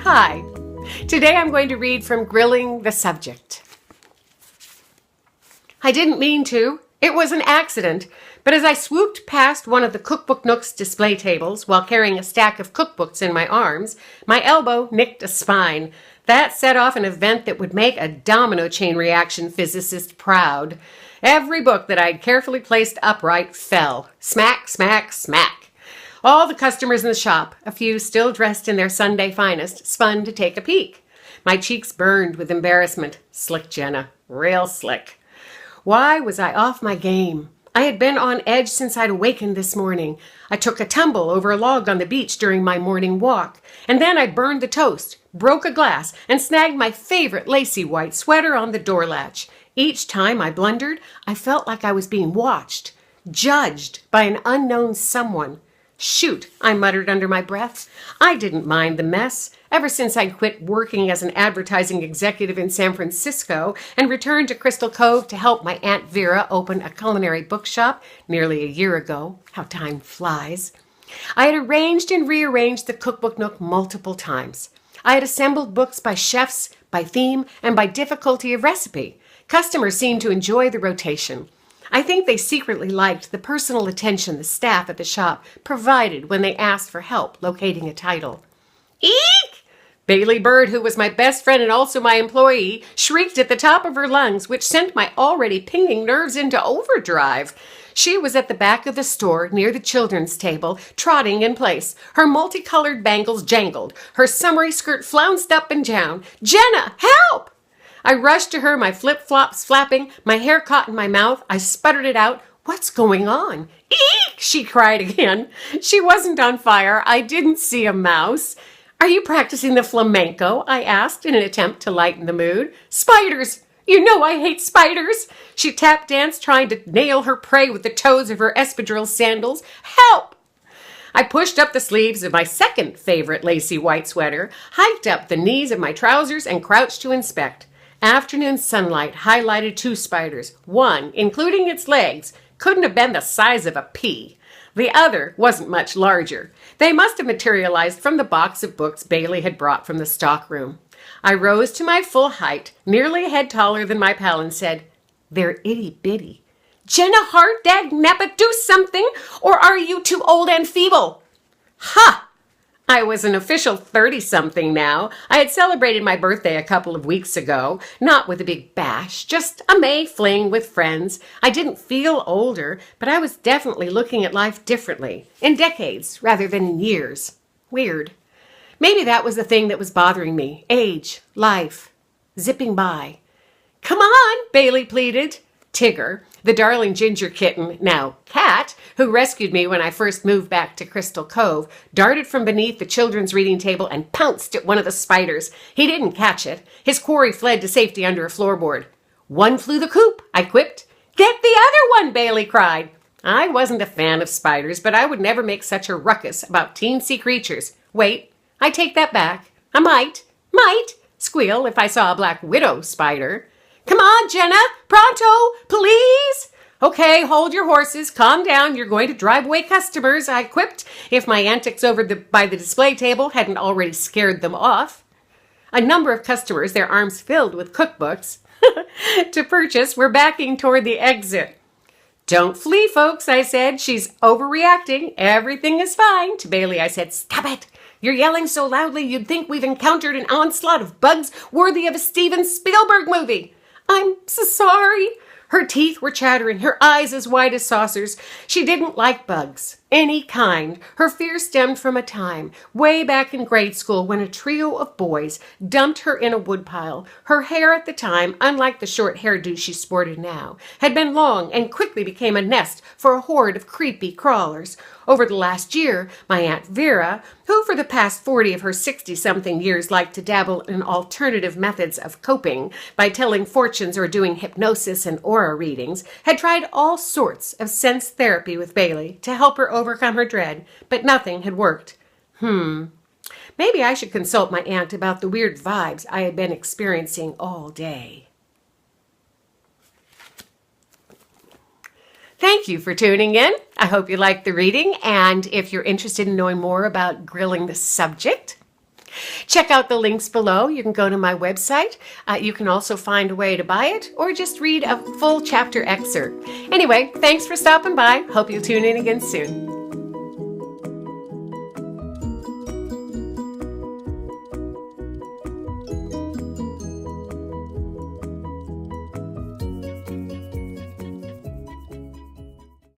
Hi. Today I'm going to read from Grilling the Subject. I didn't mean to. It was an accident. But as I swooped past one of the Cookbook Nook's display tables while carrying a stack of cookbooks in my arms, my elbow nicked a spine. That set off an event that would make a domino chain reaction physicist proud. Every book that I'd carefully placed upright fell. Smack, smack, smack. All the customers in the shop, a few still dressed in their Sunday finest, spun to take a peek. My cheeks burned with embarrassment. Slick Jenna. Real slick. Why was I off my game? I had been on edge since I'd awakened this morning. I took a tumble over a log on the beach during my morning walk. And then I burned the toast, broke a glass, and snagged my favorite lacy white sweater on the door latch. Each time I blundered, I felt like I was being watched, judged by an unknown someone. Shoot, I muttered under my breath. I didn't mind the mess. Ever since I'd quit working as an advertising executive in San Francisco and returned to Crystal Cove to help my Aunt Vera open a culinary bookshop nearly a year ago. How time flies. I had arranged and rearranged the Cookbook Nook multiple times. I had assembled books by chefs, by theme, and by difficulty of recipe. Customers seemed to enjoy the rotation. I think they secretly liked the personal attention the staff at the shop provided when they asked for help locating a title. Eek! Bailey Bird, who was my best friend and also my employee, shrieked at the top of her lungs, which sent my already pinging nerves into overdrive. She was at the back of the store near the children's table, trotting in place. Her multicolored bangles jangled. Her summery skirt flounced up and down. Jenna, help! I rushed to her, my flip-flops flapping, my hair caught in my mouth. I sputtered it out. What's going on? Eek! She cried again. She wasn't on fire. I didn't see a mouse. Are you practicing the flamenco? I asked in an attempt to lighten the mood. Spiders! You know I hate spiders! She tap danced, trying to nail her prey with the toes of her espadrille sandals. Help! I pushed up the sleeves of my second favorite lacy white sweater, hiked up the knees of my trousers, and crouched to inspect. Afternoon sunlight highlighted two spiders. One, including its legs, couldn't have been the size of a pea. The other wasn't much larger. They must have materialized from the box of books Bailey had brought from the stockroom. I rose to my full height, nearly a head taller than my pal, and said, "They're itty-bitty." "Jenna Hart, dagnabbit, do something, or are you too old and feeble?" Ha! I was an official 30-something now. I had celebrated my birthday a couple of weeks ago, not with a big bash, just a May fling with friends. I didn't feel older, but I was definitely looking at life differently, in decades rather than in years. Weird. Maybe that was the thing that was bothering me. Age, life, zipping by. "Come on," Bailey pleaded. Tigger, the darling ginger kitten, now cat, who rescued me when I first moved back to Crystal Cove, darted from beneath the children's reading table and pounced at one of the spiders. He didn't catch it. His quarry fled to safety under a floorboard. "One flew the coop," I quipped. "Get the other one," Bailey cried. I wasn't a fan of spiders, but I would never make such a ruckus about teensy creatures. Wait, I take that back. I might squeal if I saw a black widow spider. "Come on, Jenna! Pronto! Please!" "Okay, hold your horses. Calm down. You're going to drive away customers," I quipped, if my antics by the display table hadn't already scared them off. A number of customers, their arms filled with cookbooks to purchase, were backing toward the exit. "Don't flee, folks," I said. "She's overreacting. Everything is fine." To Bailey, I said, "Stop it. You're yelling so loudly you'd think we've encountered an onslaught of bugs worthy of a Steven Spielberg movie." "I'm so sorry." Her teeth were chattering, her eyes as wide as saucers. She didn't like bugs, any kind. Her fear stemmed from a time, way back in grade school, when a trio of boys dumped her in a woodpile. Her hair at the time, unlike the short hairdo she sported now, had been long and quickly became a nest for a horde of creepy crawlers. Over the last year, my Aunt Vera, who for the past 40 of her 60-something years liked to dabble in alternative methods of coping by telling fortunes or doing hypnosis and aura readings, had tried all sorts of sense therapy with Bailey to help her overcome her dread, but nothing had worked. Maybe I should consult my aunt about the weird vibes I had been experiencing all day. Thank you for tuning in. I hope you liked the reading, and if you're interested in knowing more about grilling the subject, Check out the links below. You can go to my website. You can also find a way to buy it or just read a full chapter excerpt. Anyway, thanks for stopping by. Hope you'll tune in again soon.